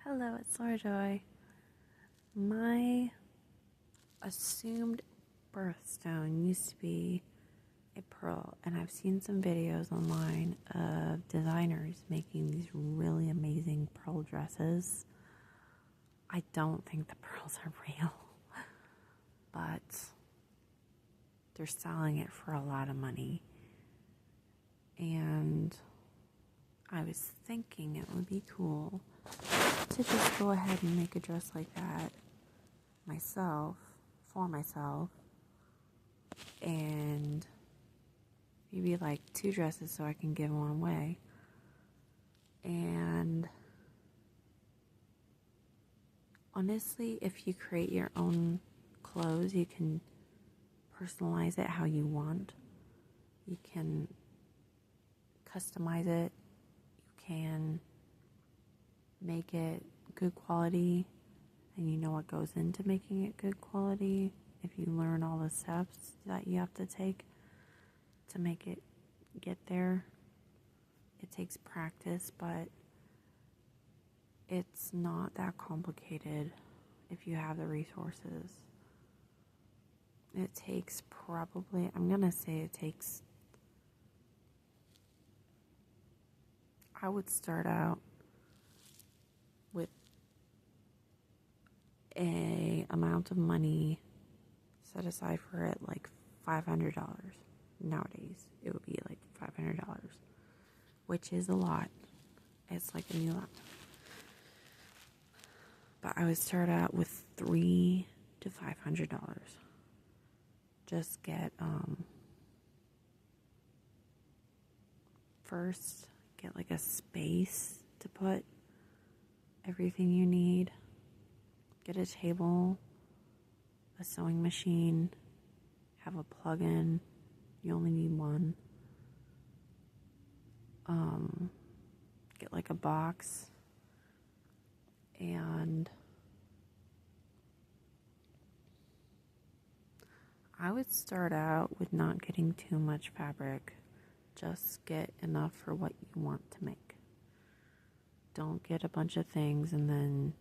Hello, it's Laura Joy. My assumed birthstone used to be a pearl, and I've seen some videos online of designers making these really amazing pearl dresses. I don't think the pearls are real, but they're selling it for a lot of money. And I was thinking it would be cool to just go ahead and make a dress like that myself, for myself, and maybe like 2 dresses so I can give one away. And honestly, if you create your own clothes, you can personalize it how you want. You can customize it. You can make it good quality, and you know what goes into making it good quality. If you learn all the steps that you have to take to make it get there, it takes practice, but it's not that complicated if you have the resources. It takes probably, I'm gonna say it takes, I would start out with a amount of money set aside for it, like $500. Nowadays it would be like $500, which is a lot. It's like a new laptop. But I would start out with $300 to $500. Just get first get like a space to put everything you need. Get a table, a sewing machine, have a plug-in. You only need one. Get like a box, and I would start out with not getting too much fabric. Just get enough for what you want to make. Don't get a bunch of things and then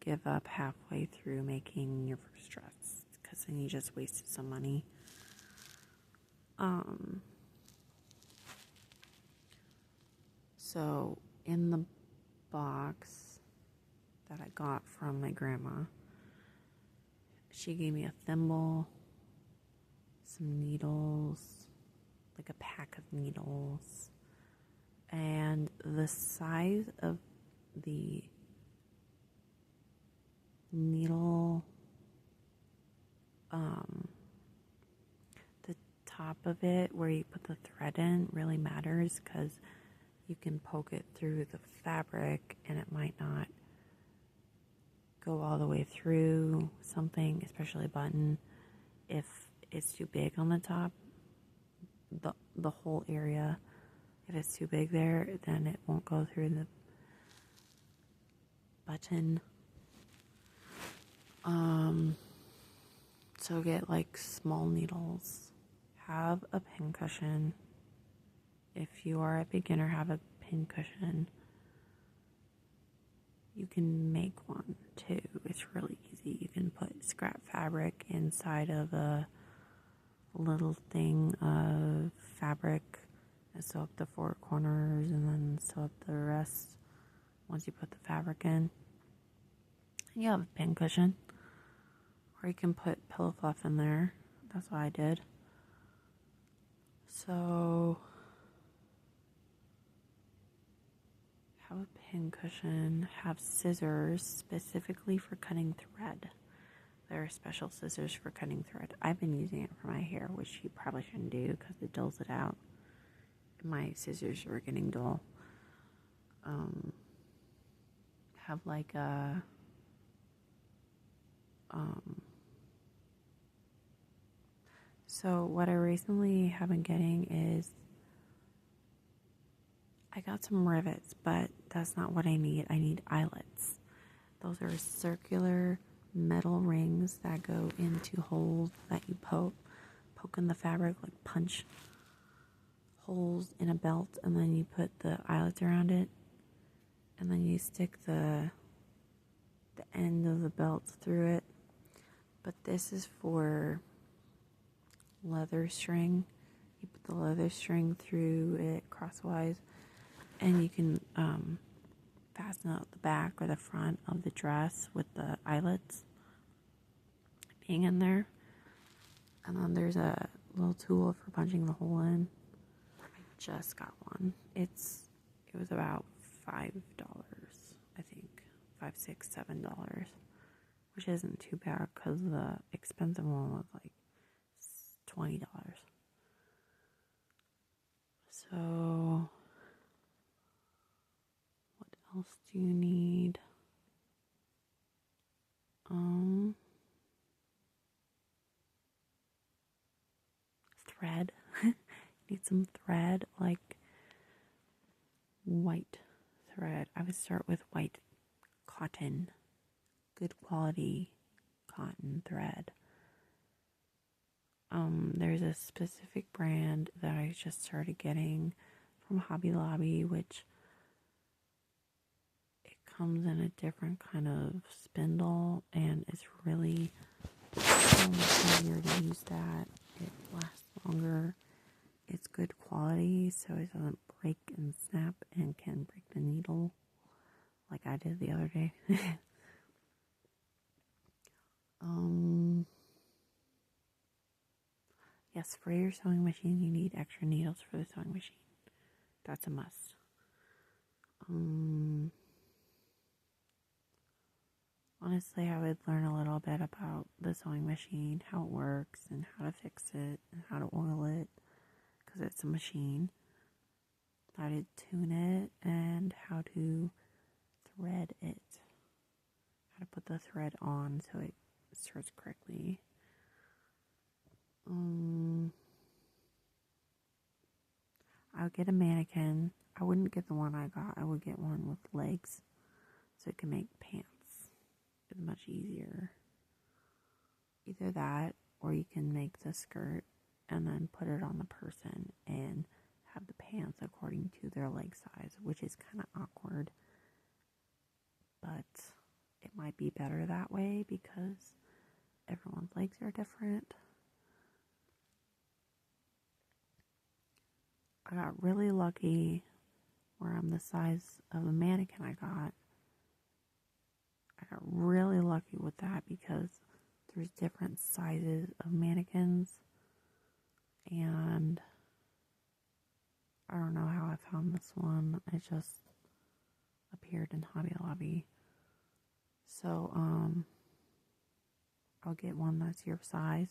give up halfway through making your first dress, because then you just wasted some money. So in the box that I got from my grandma, she gave me a thimble, some needles, like a pack of needles, and the size of the needle, the top of it where you put the thread in really matters, because you can poke it through the fabric and it might not go all the way through something, especially a button. If it's too big on the top, the whole area, if it's too big there, then it won't go through the button. So get like small needles. Have a pin cushion. If you are a beginner, have a pin cushion. You can make one too. It's really easy. You can put scrap fabric inside of a little thing of fabric and sew up the 4 corners, and then sew up the rest once you put the fabric in. And you have a pin cushion. Or you can put pillow fluff in there. That's what I did. So have a pin cushion, have scissors specifically for cutting thread. There are special scissors for cutting thread. I've been using it for my hair, which you probably shouldn't do because it dulls it out. My scissors were getting dull. Have like a so what I recently have been getting is, I got some rivets, but that's not what I need. I need eyelets. Those are circular metal rings that go into holes that you poke in the fabric, like punch holes in a belt, and then you put the eyelets around it, and then you stick the end of the belt through it. But this is for leather string. You put the leather string through it crosswise, and you can fasten out the back or the front of the dress with the eyelets being in there. And then there's a little tool for punching the hole in. I just got one. It was about $5, I think. $5, $6, $7, which isn't too bad because the expensive one was like $20. So, what else do you need? Thread. You need some thread, like white thread. I would start with white cotton, good quality cotton thread. There's a specific brand that I just started getting from Hobby Lobby, which it comes in a different kind of spindle, and it's really so much easier to use that. It lasts longer. It's good quality, so it doesn't break and snap and can break the needle like I did the other day. Yes, for your sewing machine, you need extra needles for the sewing machine. That's a must. Honestly, I would learn a little bit about the sewing machine, how it works, and how to fix it, and how to oil it, because it's a machine. How to tune it, and how to thread it. How to put the thread on so it starts correctly. I would get a mannequin. I wouldn't get the one I got. I would get one with legs so it can make pants. It's much easier. Either that, or you can make the skirt and then put it on the person and have the pants according to their leg size, which is kind of awkward. But it might be better that way because everyone's legs are different. I got really lucky where I'm the size of the mannequin I got. I got really lucky with that because there's different sizes of mannequins, and I don't know how I found this one. It just appeared in Hobby Lobby. So, I'll get one that's your size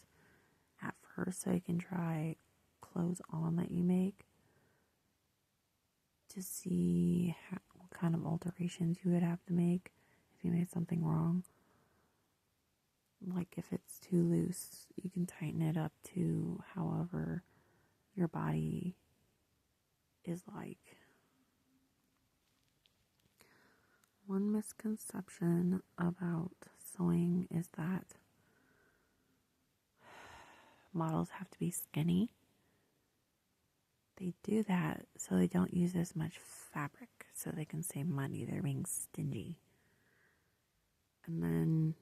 at first so you can try clothes on that you make to see what kind of alterations you would have to make if you made something wrong. Like if it's too loose, you can tighten it up to however your body is like. One misconception about sewing is that models have to be skinny. They do that so they don't use as much fabric so they can save money. They're being stingy. And then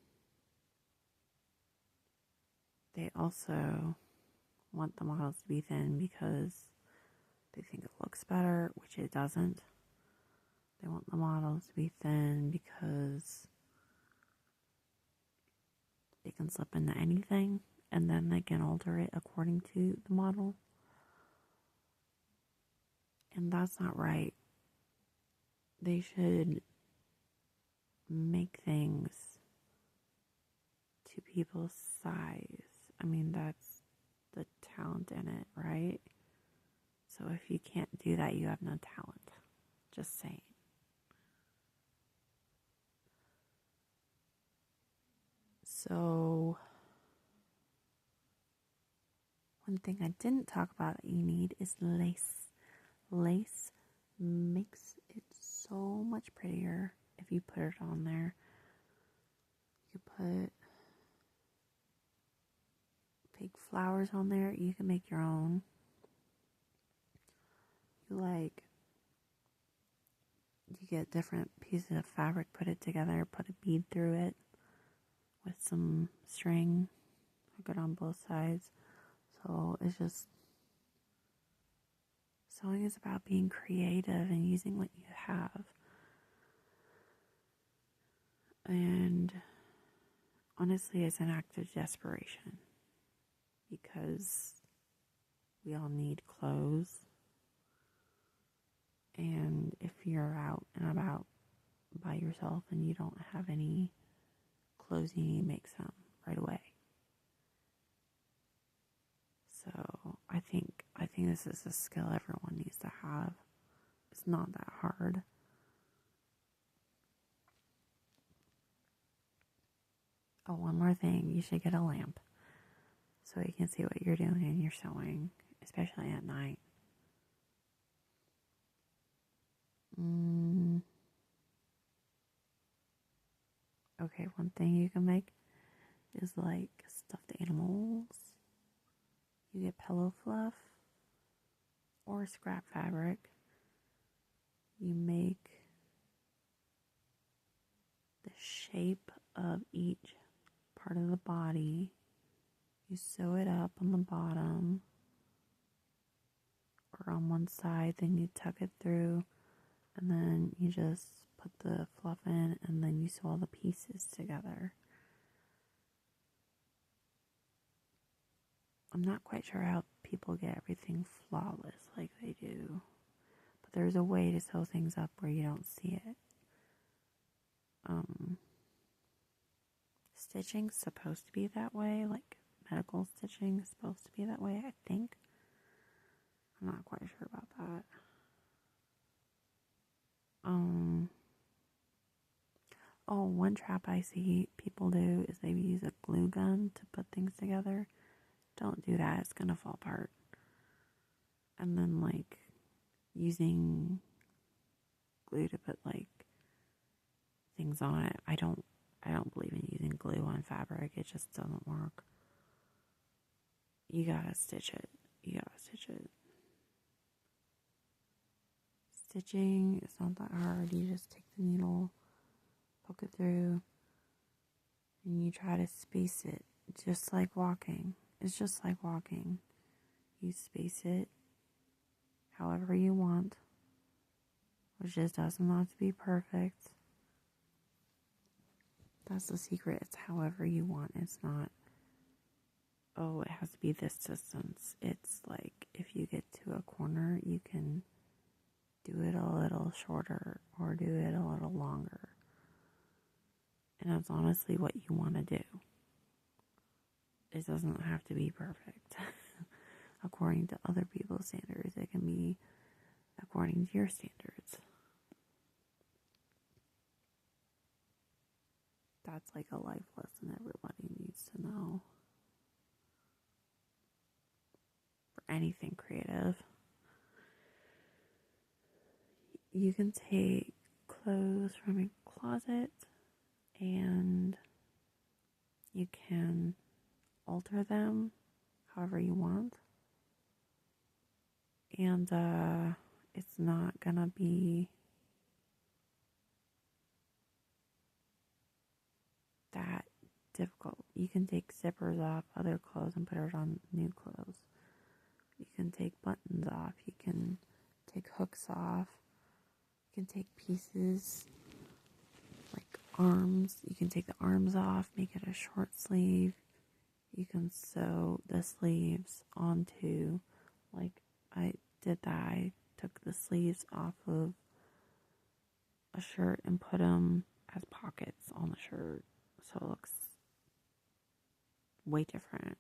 they also want the models to be thin because they think it looks better, which it doesn't. They want the models to be thin because they can slip into anything and then they can alter it according to the model. And that's not right. They should make things to people's size. I mean, that's the talent in it, right? So if you can't do that, you have no talent. Just saying. So, one thing I didn't talk about that you need is lace. Lace makes it so much prettier if you put it on there. You put fake flowers on there. You can make your own. You you get different pieces of fabric, put it together, put a bead through it with some string, hook it on both sides. So it's just, sewing is about being creative and using what you have. And honestly, it's an act of desperation because we all need clothes. And if you're out and about by yourself and you don't have any clothes, you need to make some right away. So I think this is a skill everyone needs to have. It's not that hard. Oh, one more thing. You should get a lamp so you can see what you're doing and you're sewing, especially at night. Okay, one thing you can make is like stuffed animals. You get pillow fluff or scrap fabric. You make the shape of each part of the body. You sew it up on the bottom or on one side, then you tuck it through, and then you just put the fluff in, and then you sew all the pieces together. I'm not quite sure how people get everything flawless like they do, but there's a way to sew things up where you don't see it. Stitching's supposed to be that way, like medical stitching is supposed to be that way, I think. I'm not quite sure about that. Oh, one trap I see people do is they use a glue gun to put things together. Don't do that, it's gonna fall apart. And then like using glue to put like things on it. I don't believe in using glue on fabric. It just doesn't work. You gotta stitch it. Stitching is not that hard. You just take the needle, poke it through, and you try to space it. Just like walking. It's just like walking. You space it however you want, which just doesn't have to be perfect. That's the secret. It's however you want. It's not, oh, it has to be this distance. It's like if you get to a corner, you can do it a little shorter or do it a little longer. And that's honestly what you want to do. It doesn't have to be perfect. According to other people's standards, it can be according to your standards. That's like a life lesson everybody needs to know. For anything creative. You can take clothes from a closet and you can alter them however you want. And it's not gonna be that difficult. You can take zippers off other clothes and put it on new clothes. You can take buttons off. You can take hooks off. You can take pieces like arms. You can take the arms off, make it a short sleeve. You can sew the sleeves onto, like I did that. I took the sleeves off of a shirt and put them as pockets on the shirt. So it looks way different.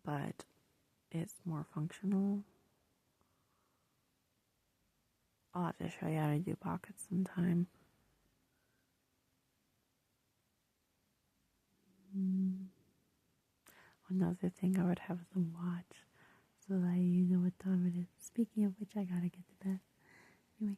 But it's more functional. I'll have to show you how to do pockets sometime. Another thing I would have is a watch so that you know what time it is. Speaking of which, I gotta get to bed. Anyway,